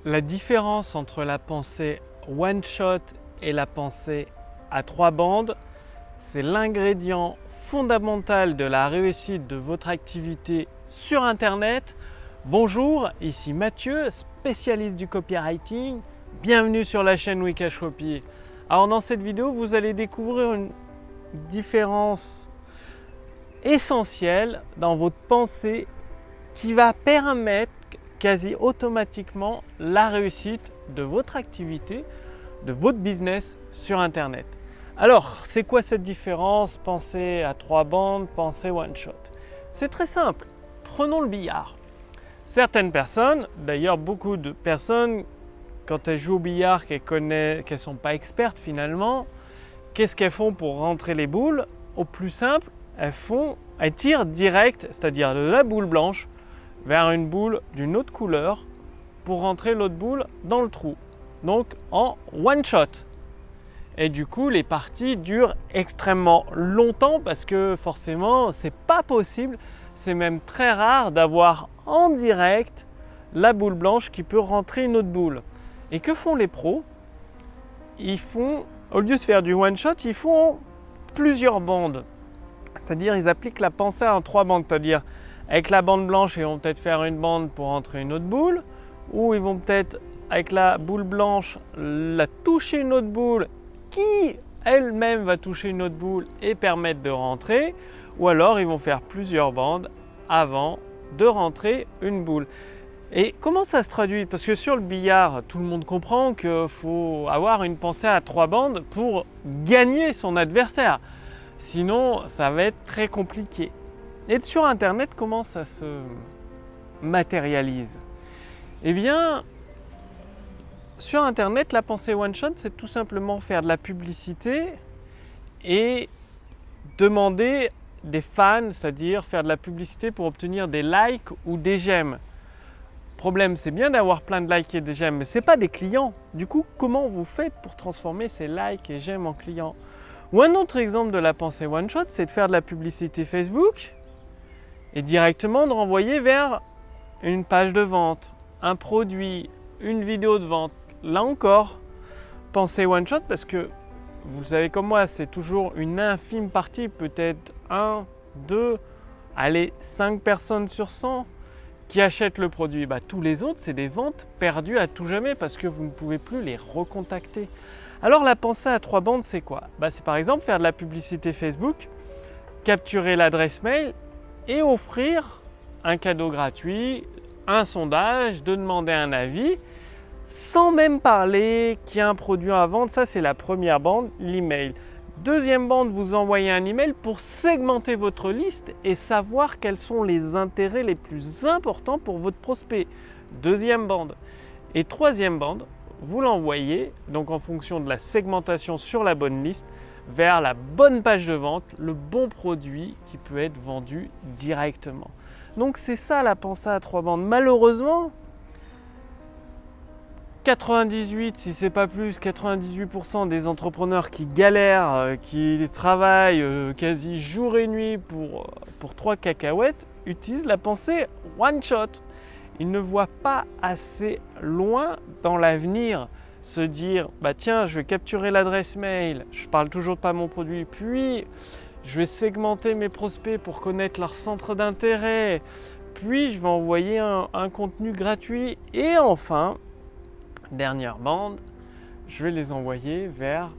La différence entre la pensée one shot et la pensée à trois bandes, c'est l'ingrédient fondamental de la réussite de votre activité sur Internet. Bonjour, ici Mathieu, spécialiste du copywriting. Bienvenue sur la chaîne Wikash Copy. Alors dans cette vidéo, vous allez découvrir une différence essentielle dans votre pensée qui va permettre quasi automatiquement la réussite de votre activité, de votre business sur Internet. Alors, c'est quoi cette différence? Pensée à trois bandes, pensée one shot. C'est très simple. Prenons le billard. Certaines personnes, d'ailleurs beaucoup de personnes, quand elles jouent au billard, qu'elles ne sont pas expertes finalement, qu'est-ce qu'elles font pour rentrer les boules? Au plus simple, elles tirent direct, c'est-à-dire de la boule blanche vers une boule d'une autre couleur pour rentrer l'autre boule dans le trou. Donc en one shot. Et du coup, les parties durent extrêmement longtemps parce que forcément, c'est pas possible, c'est même très rare d'avoir en direct la boule blanche qui peut rentrer une autre boule. Et que font les pros? Ils font, au lieu de faire du one shot, ils font plusieurs bandes. C'est-à-dire, ils appliquent la pensée en trois bandes, c'est-à-dire avec la bande blanche, ils vont peut-être faire une bande pour entrer une autre boule, ou ils vont peut-être, avec la boule blanche, la toucher une autre boule qui elle-même va toucher une autre boule et permettre de rentrer, ou alors ils vont faire plusieurs bandes avant de rentrer une boule. Et comment ça se traduit? Parce que sur le billard, tout le monde comprend qu'il faut avoir une pensée à trois bandes pour gagner son adversaire. Sinon, ça va être très compliqué. Et sur Internet, comment ça se matérialise? Eh bien, sur Internet, la pensée one shot, c'est tout simplement faire de la publicité et demander des fans, c'est-à-dire faire de la publicité pour obtenir des likes ou des j'aime. Le problème, c'est bien d'avoir plein de likes et des j'aime, mais ce n'est pas des clients. Du coup, comment vous faites pour transformer ces likes et j'aime en clients? Ou un autre exemple de la pensée one shot, c'est de faire de la publicité Facebook et directement de renvoyer vers une page de vente, un produit, une vidéo de vente. Là encore, pensez one shot parce que vous le savez comme moi, c'est toujours une infime partie, peut-être 1, 2, allez 5 personnes sur 100 qui achètent le produit. Tous les autres, c'est des ventes perdues à tout jamais parce que vous ne pouvez plus les recontacter. Alors la pensée à trois bandes, c'est quoi? C'est par exemple faire de la publicité Facebook, capturer l'adresse mail et offrir un cadeau gratuit, un sondage, de demander un avis, sans même parler qu'il y a un produit à vendre. Ça, c'est la première bande, l'email. Deuxième bande, vous envoyez un email pour segmenter votre liste et savoir quels sont les intérêts les plus importants pour votre prospect. Deuxième bande. Et troisième bande, vous l'envoyez, donc en fonction de la segmentation sur la bonne liste, vers la bonne page de vente, le bon produit qui peut être vendu directement. Donc c'est ça la pensée à trois bandes. Malheureusement, 98, si c'est pas plus, 98% des entrepreneurs qui galèrent, qui travaillent quasi jour et nuit pour 3 cacahuètes, utilisent la pensée one shot. Ils ne voient pas assez loin dans l'avenir. Se dire, tiens, je vais capturer l'adresse mail, je parle toujours pas de mon produit, puis je vais segmenter mes prospects pour connaître leur centre d'intérêt, puis je vais envoyer un contenu gratuit et enfin, dernière bande, je vais les envoyer vers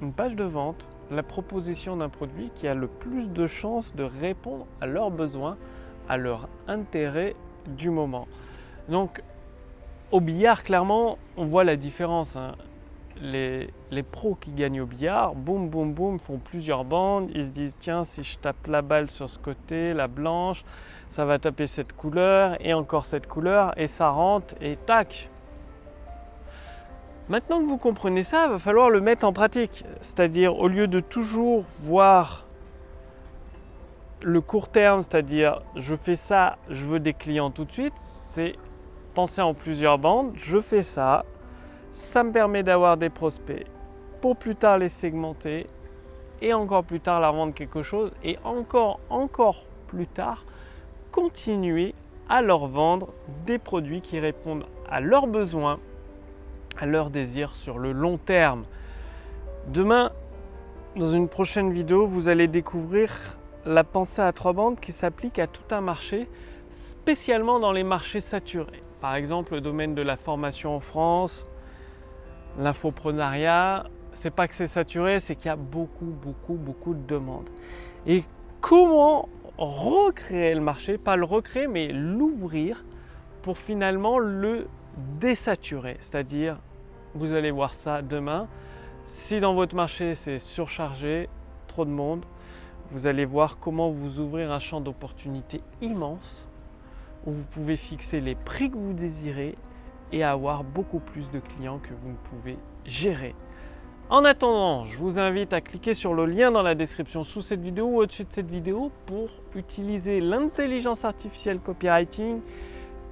une page de vente, la proposition d'un produit qui a le plus de chances de répondre à leurs besoins, à leur intérêt du moment. Donc, au billard, clairement, on voit la différence. Les pros qui gagnent au billard, boum, boum, boum, font plusieurs bandes. Ils se disent, tiens, si je tape la balle sur ce côté, la blanche, ça va taper cette couleur et encore cette couleur et ça rentre et tac. Maintenant que vous comprenez ça, il va falloir le mettre en pratique. C'est-à-dire, au lieu de toujours voir le court terme, c'est-à-dire, je fais ça, je veux des clients tout de suite, c'est penser en plusieurs bandes, je fais ça, ça me permet d'avoir des prospects pour plus tard les segmenter et encore plus tard leur vendre quelque chose et encore plus tard continuer à leur vendre des produits qui répondent à leurs besoins, à leurs désirs sur le long terme. Demain, dans une prochaine vidéo, vous allez découvrir la pensée à trois bandes qui s'applique à tout un marché, spécialement dans les marchés saturés. Par exemple, le domaine de la formation en France, l'infoprenariat, c'est pas que c'est saturé, c'est qu'il y a beaucoup de demandes. Et comment recréer le marché, pas le recréer, mais l'ouvrir pour finalement le désaturer. C'est-à-dire, vous allez voir ça demain, si dans votre marché c'est surchargé, trop de monde, vous allez voir comment vous ouvrir un champ d'opportunités immense où vous pouvez fixer les prix que vous désirez et avoir beaucoup plus de clients que vous ne pouvez gérer. En attendant, je vous invite à cliquer sur le lien dans la description sous cette vidéo ou au-dessus de cette vidéo pour utiliser l'intelligence artificielle copywriting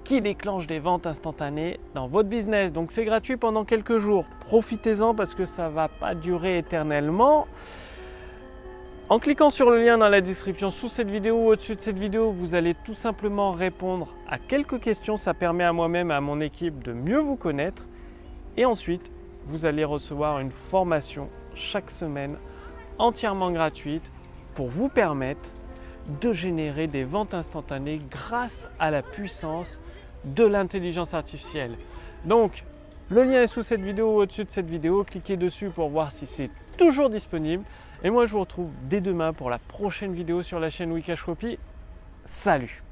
qui déclenche des ventes instantanées dans votre business. Donc c'est gratuit pendant quelques jours. Profitez-en parce que ça ne va pas durer éternellement. En cliquant sur le lien dans la description sous cette vidéo ou au-dessus de cette vidéo, vous allez tout simplement répondre à quelques questions. Ça permet à moi-même et à mon équipe de mieux vous connaître. Et ensuite, vous allez recevoir une formation chaque semaine entièrement gratuite pour vous permettre de générer des ventes instantanées grâce à la puissance de l'intelligence artificielle. Donc, le lien est sous cette vidéo ou au-dessus de cette vidéo. Cliquez dessus pour voir si c'est toujours disponible. Et moi, je vous retrouve dès demain pour la prochaine vidéo sur la chaîne Wikash Copy. Salut!